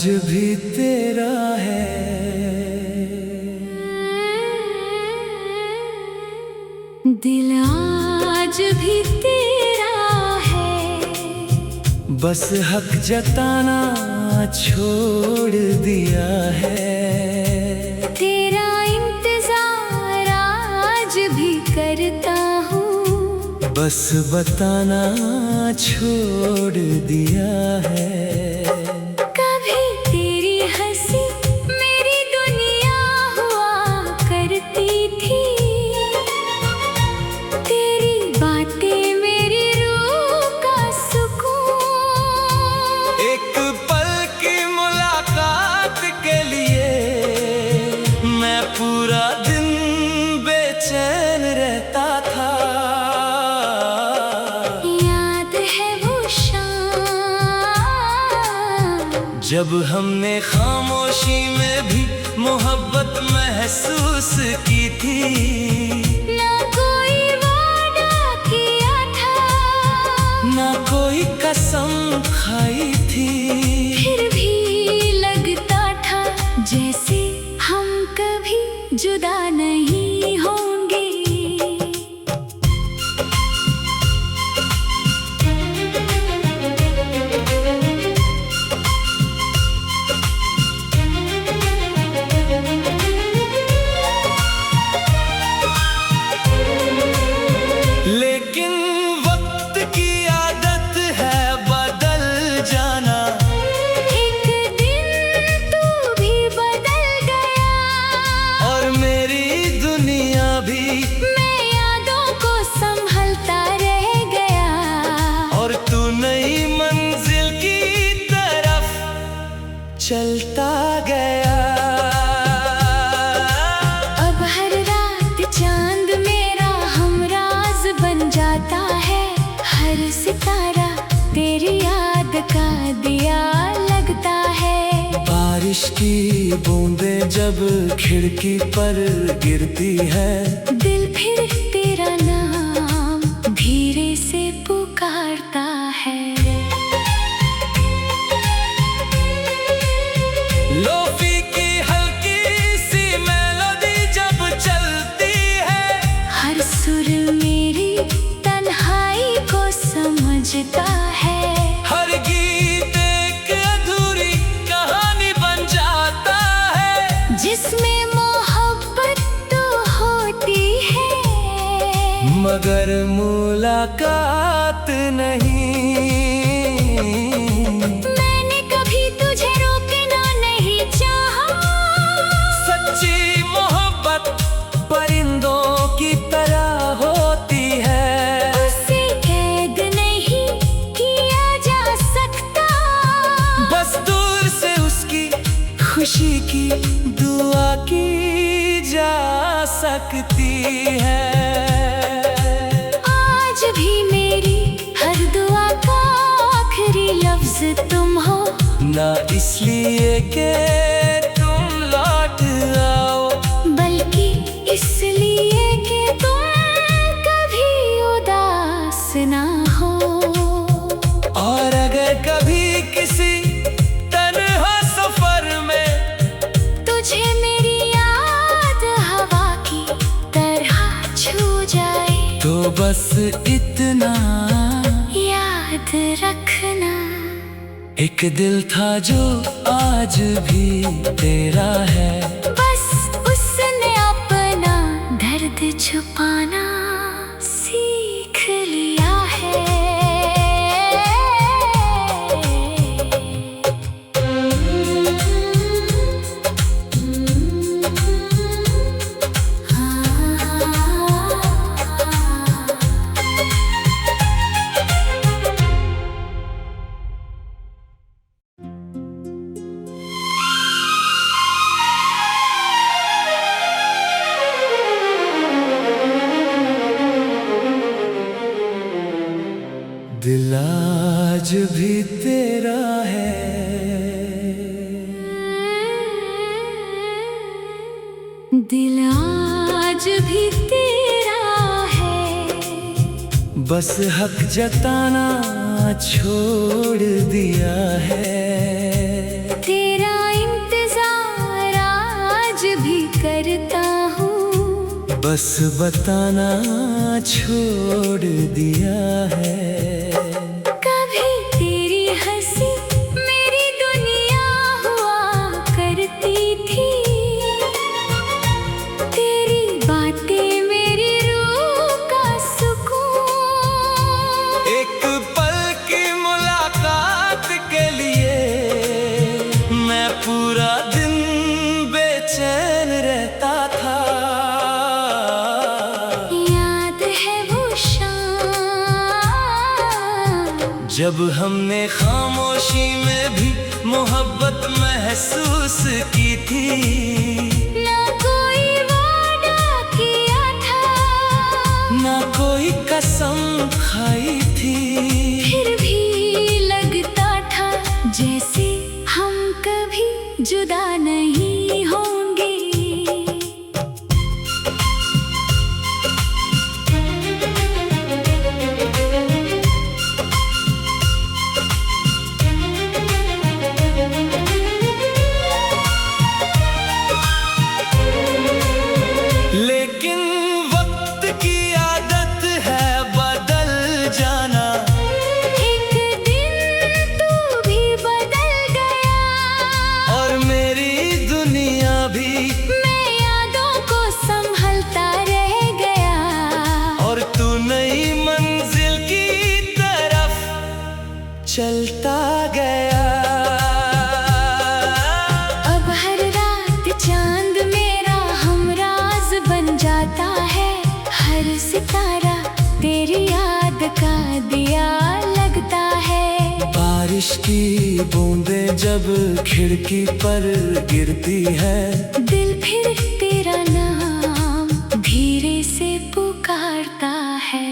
भी तेरा है। दिल आज भी तेरा है, बस हक जताना छोड़ दिया है। तेरा इंतजार आज भी करता हूँ, बस बताना छोड़ दिया है। कभी तेरी हंसी मेरी दुनिया हुआ करती थी, तेरी बातें मेरी रूह का सुकून। एक पल की मुलाकात के लिए मैं पूरा दिन बेचैन रहता था। याद है वो शाम जब हमने खामोशी में भी मोहब्बत महसूस की थी। ना कोई वादा किया था, ना कोई कसम खाई थी, फिर भी लगता था जैसे हम कभी जुदा नहीं होंगे। लेकिन वक्त की आदत है बदल जाना। एक दिन तू भी बदल गया और मेरी दुनिया भी, मैं यादों को संभलता रह गया। और तू नई मंजिल की तरफ चलता गया। अब हर रात चांद मेरा हमराज बन जाता है, हर सितारा तेरी याद का दिया लगता है। बारिश की बूंदें जब खिड़की पर गिरती है, दिल फिर तेरा नाम धीरे से पुकारता है। लोफी की हल्की सी मेलोडी जब चलती है, हर सुर मेरी तन्हाई को समझता है। हर गीत एक अधूरी कहानी बन जाता है, जिसमें मोहब्बत तो होती है, मगर मुलाकात नहीं। मैंने कभी तुझे रोकना नहीं चाहा, सच्ची मोहब्बत परिंदों की तरह होती है, उसे कैद नहीं किया जा सकता। बस दूर से उसकी खुशी की दुआ की जा सकती है। आज भी मेरी हर दुआ का आखिरी लफ्ज तुम हो, ना इसलिए कि तुम लौट आओ, बल्कि इसलिए कि तुम कभी उदास ना हो। और अगर कभी किसी तन्हा सफर में तुझे मेरी याद हवा की तरह छू जाए, तो बस इतना याद रखना, एक दिल था जो आज भी तेरा है। बस उसने अपना दर्द छुपाना सीख लिया है। दिल आज भी तेरा है। दिल आज भी तेरा है, बस हक जताना छोड़ दिया है। तेरा बस बताना छोड़ दिया है। कभी तेरी हंसी मेरी दुनिया हुआ करती थी, तेरी बातें मेरी रूह का सुकून। एक पल की मुलाकात के लिए मैं पूरा दिन बेचैन रहता था। जब हमने खामोशी में भी मोहब्बत महसूस की थी, ना कोई वादा किया था, ना कोई कसम खाई थी, फिर भी लगता था जैसे हम कभी जुदा नहीं होंगे। लेकिन वक्त की आदत है बदल जाना। एक दिन तू भी बदल गया और मेरी दुनिया भी। मैं यादों को संभलता रह गया और तू नई मंजिल की तरफ चलता गया। अब हर रात चांद मेरा हमराज बन जाता है, हर सितारा तेरी याद का दिया लगता है। बारिश की बूंदें जब खिड़की पर गिरती है, दिल फिर तेरा नाम धीरे से पुकारता है।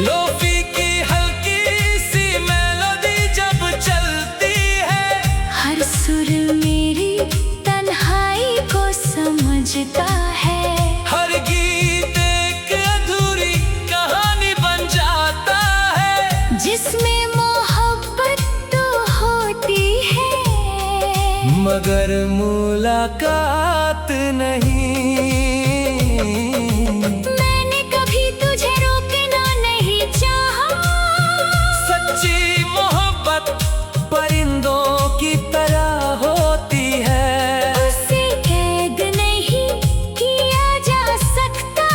लोफी की हल्की सी मेलोडी जब चलती है, हर सुर मेरी तन्हाई को समझता है। हर गीत एक अधूरी कहानी बन जाता है, जिसमें मोहब्बत तो होती है मगर मुलाकात नहीं। मैंने कभी तुझे रोकना नहीं चाहा, सच्ची मोहब्बत परिंदों की तरह होती है, उसे कैद नहीं किया जा सकता।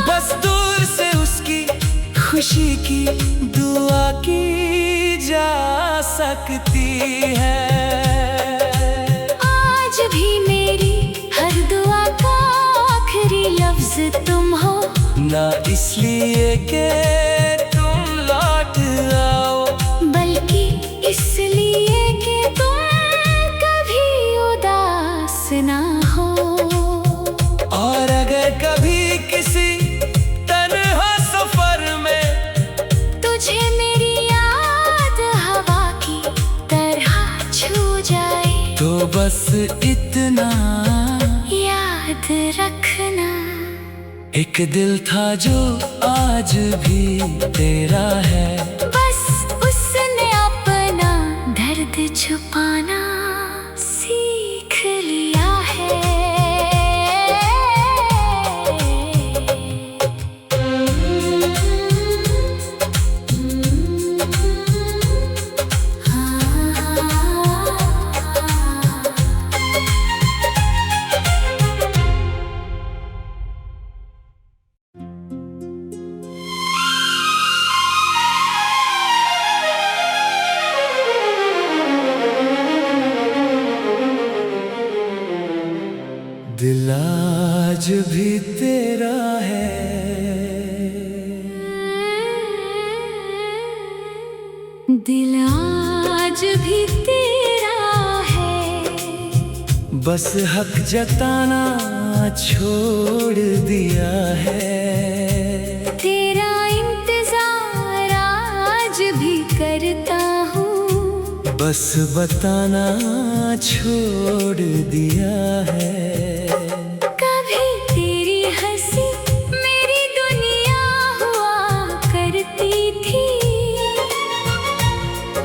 बस दूर से उसकी खुशी की दुआ की जा सकती है। आज भी मेरी हर दुआ का आखिरी लफ्ज तुम हो, ना इसलिए कि तुम लौट आओ, बल्कि इसलिए कि तुम कभी उदास ना हो। और अगर कभी किसी तन्हा सफर में तुझे मेरी याद हवा की तरह छू जाए, तो बस इतना याद रखना। एक दिल था जो आज भी तेरा है, बस उसने अपना दर्द छुपाना सीख लिया है। दिल आज भी तेरा है, दिल आज भी तेरा है, बस हक जताना छोड़ दिया है। तेरा इंतजार आज भी करता हूँ, बस बताना छोड़ दिया है। कभी तेरी हंसी मेरी दुनिया हुआ करती थी,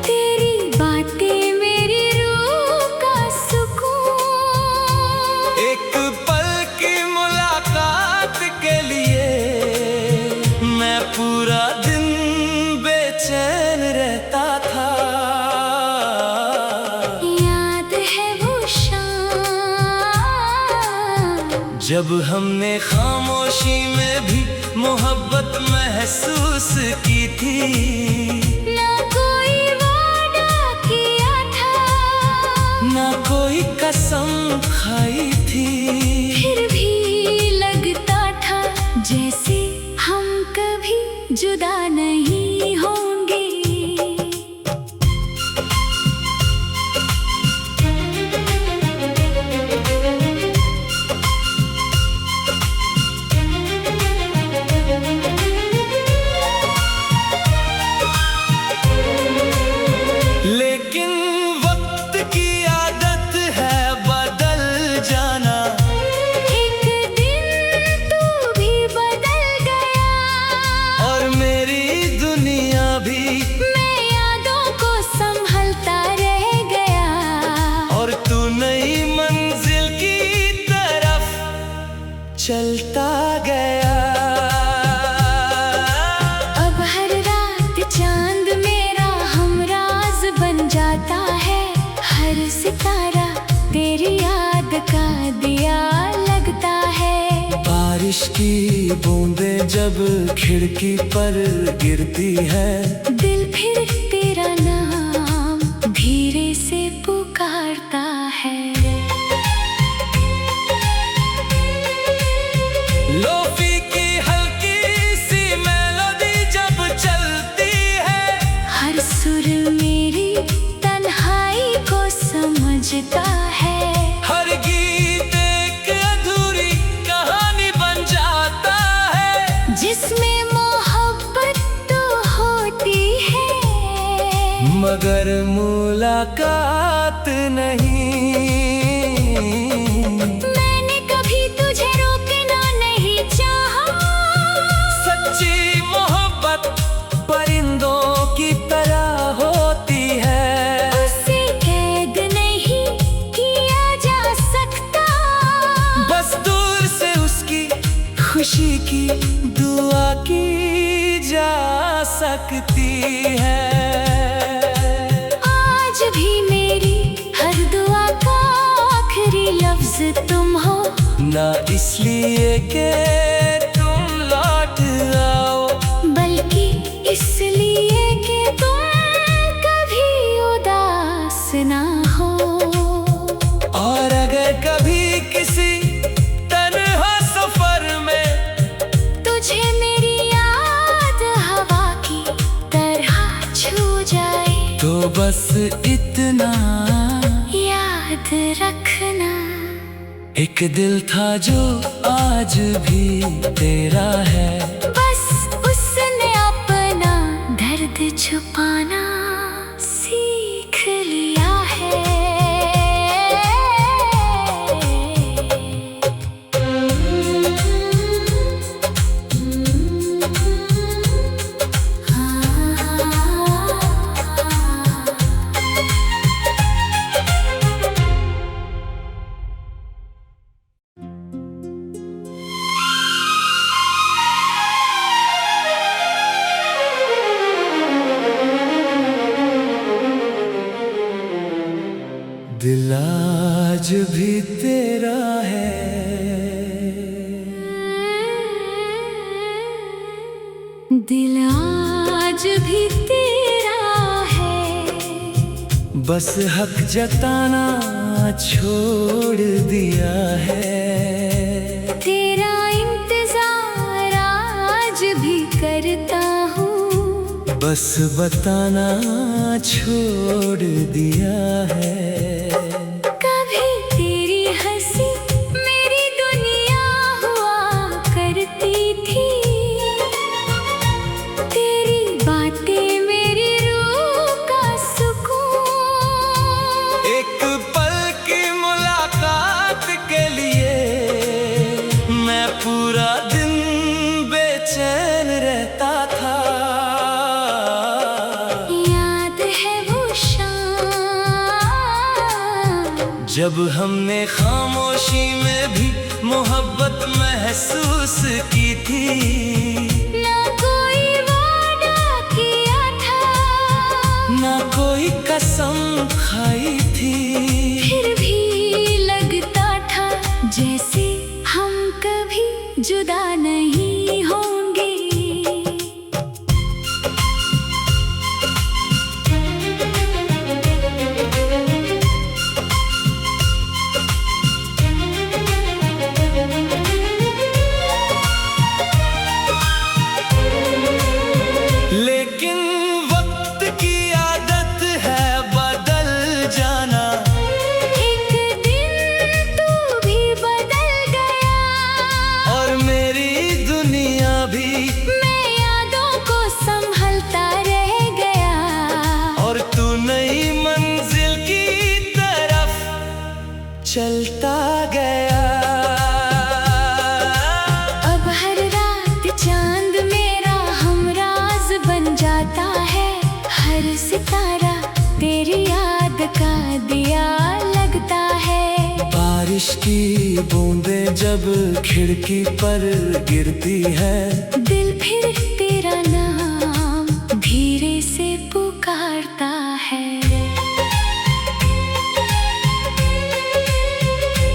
तेरी बातें मेरी रूह का सुकून। जब हमने खामोशी में भी मोहब्बत महसूस की थी। ना कोई वादा किया था, ना कोई कसम खाई थी, फिर भी लगता था जैसे हम कभी जुदा नहीं होंगे। लेकिन वक्त की आदत है बदल जाना। एक दिन तू भी बदल गया और मेरी दुनिया भी। मैं यादों को संभलता रह गया और तू नई मंजिल की तरफ चलता गया। अब हर रात चांद मेरा हमराज बन जाता है। हर सितारा तेरी याद का दिया लगता है। बारिश की बूंदें जब खिड़की पर गिरती है, दिल फिर तेरा नाम धीरे से पुकारता है। लोफी की हल्की सी मेलोडी जब चलती है, हर सुर मेरी तन्हाई को समझता है। हर गीत एक अधूरी कहानी बन जाता है, जिसमें मोहब्बत तो होती है मगर मुलाकात नहीं। मैंने कभी तुझे रोकना नहीं चाहा। सच्ची मोहब्बत परिंदों की तरह होती है, उसे कैद नहीं किया जा सकता। बस दूर से उसकी खुशी की दुआ की जा सकती है। आज भी मेरी हर दुआ का आखिरी लफ्ज तुम हो। ना इसलिए कि तुम लौट आओ, बल्कि इसलिए कि तुम कभी उदास ना हो। और अगर कभी किसी तन्हा सफर में तुझे मेरी याद हवा की तरह छू जाए, तो बस इतना याद रखना। एक दिल था जो आज भी तेरा है, बस उसने अपना दर्द छुपाना सीख लिया है। दिल आज भी तेरा है, दिल आज भी तेरा है। बस हक जताना छोड़ दिया है। तेरा इंतजार आज भी करता हूँ, बस बताना छोड़ दिया है। कभी तेरी हंसी मेरी दुनिया हुआ करती थी। तेरी बातें मेरी रूह का सुकून। एक पल की मुलाकात के लिए मैं पूरा दिन बेचैन रहता था। याद है वो शाम जब हमने खामोशी में भी मोहब्बत महसूस की थी। ना कोई वादा किया था, ना कोई कसम खाई थी, फिर भी लगता था जैसे हम चलता गया। अब हर रात चांद मेरा हमराज बन जाता है। हर सितारा तेरी याद का दिया लगता है। बारिश की बूंदें जब खिड़की पर गिरती है, दिल फिर तेरा नाम धीरे से पुकारता है।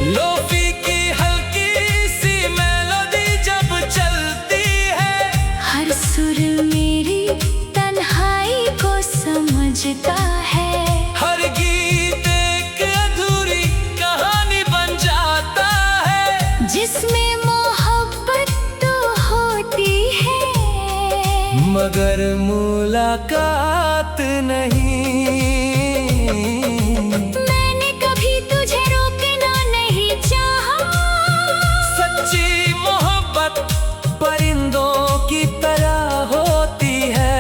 लोफी की हल्की सी मेलोडी जब चलती है, हर सुर मेरी तन्हाई को समझता है। हर गीत एक अधूरी कहानी बन जाता है, जिसमें मोहब्बत तो होती है मगर मुलाकात नहीं। मैंने कभी तुझे रोकना नहीं चाहा। सच्ची मोहब्बत परिंदों की तरह होती है,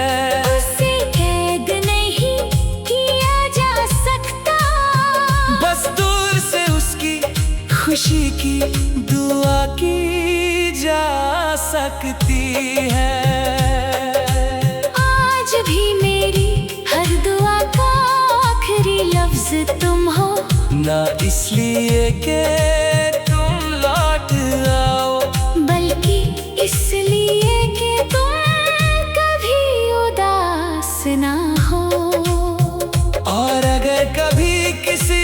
उसे कैद नहीं किया जा सकता। बस दूर से उसकी खुशी की दुआ की जा सकती है। आज भी मेरी हर दुआ का आखिरी लफ्ज तुम हो, ना इसलिए कि तुम लौट आओ, बल्कि इसलिए कि तुम कभी उदास ना हो। और अगर कभी किसी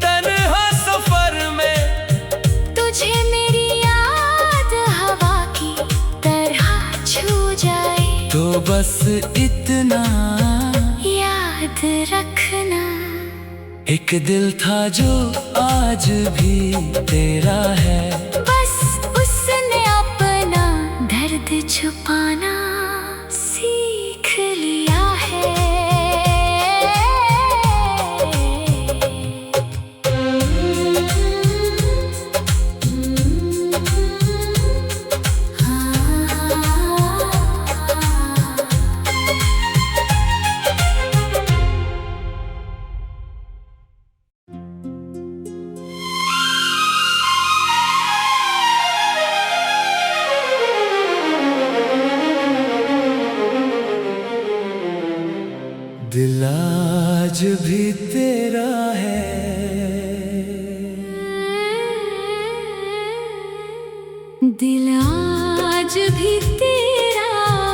तन्हा सफर में तुझे मेरी याद हवा की तरह छू जाए, तो बस इतना याद रखना। एक दिल था जो आज भी तेरा है, बस उसने अपना दर्द छुपाना सीख लिया है। दिल आज भी तेरा है, दिल आज भी तेरा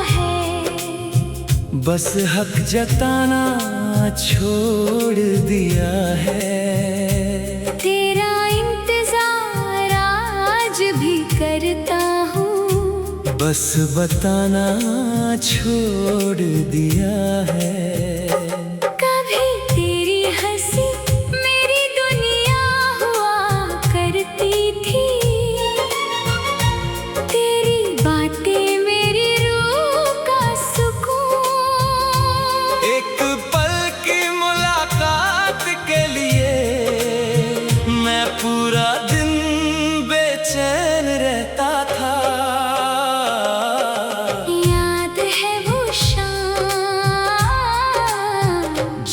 है, बस हक जताना छोड़ दिया है। तेरा इंतजार आज भी करता हूँ, बस बताना छोड़ दिया है। कभी तेरी हंसी मेरी दुनिया हुआ करती थी, तेरी बातें मेरी रूह का सुकून। एक पल की मुलाकात के लिए मैं पूरा दिन बेचैन रहता था। याद है वो शाम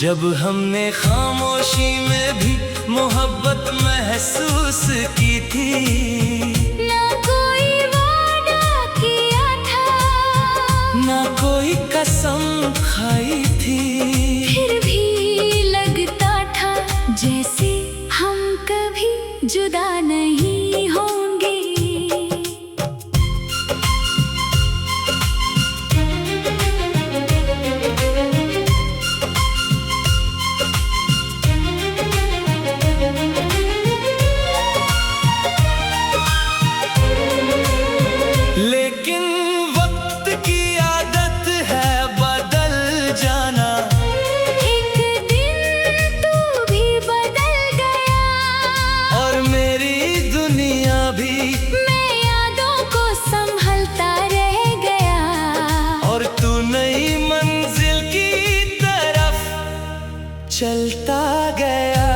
जब हमने खामोशी में भी मोहब्बत महसूस की थी, ना कोई वादा किया था, ना कोई कसम खाई थी, फिर भी लगता था जैसे हम कभी जुदा नहीं होंगे। लेकिन वक्त की आदत है बदल जाना। एक दिन तू भी बदल गया, और मेरी दुनिया भी, मैं यादों को संभलता रह गया। और तू नई मंजिल की तरफ चलता गया।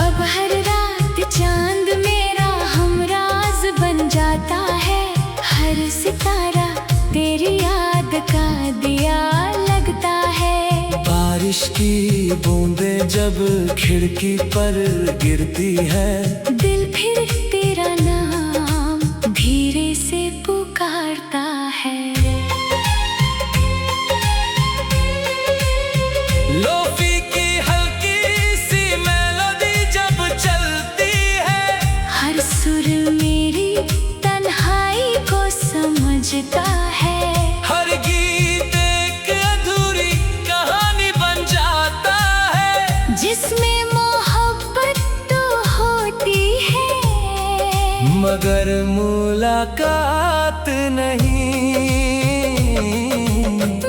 अब हर रात चांद मेरा हमराज बन जाता है। हर सितारा तेरी याद का दिया लगता है। बारिश की बूंदें जब खिड़की पर गिरती है, दिल फिर तेरा नाम धीरे से पुकारता है। लोफी की हल्की सी मेलोडी जब चलती है, हर सुर मेरी तन्हाई को समझता है। हर गीत एक अधूरी कहानी बन जाता है, जिसमें मोहब्बत तो होती है मगर मुलाकात नहीं।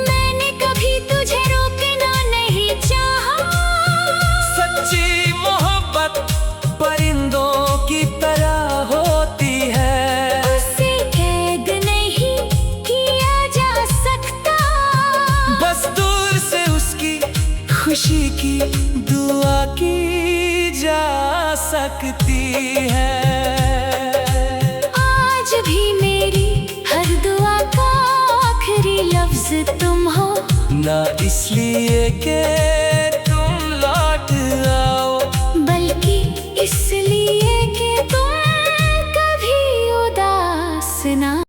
मैंने कभी तुझे रोकना नहीं चाहा, सच्ची मोहब्बत परिंदों की तरह होती है, उसे कैद नहीं किया जा सकता। बस दूर से उसकी खुशी की दुआ की जा सकती है। आज भी मेरी हर दुआ का आखिरी लफ्ज तुम हो, ना इसलिए के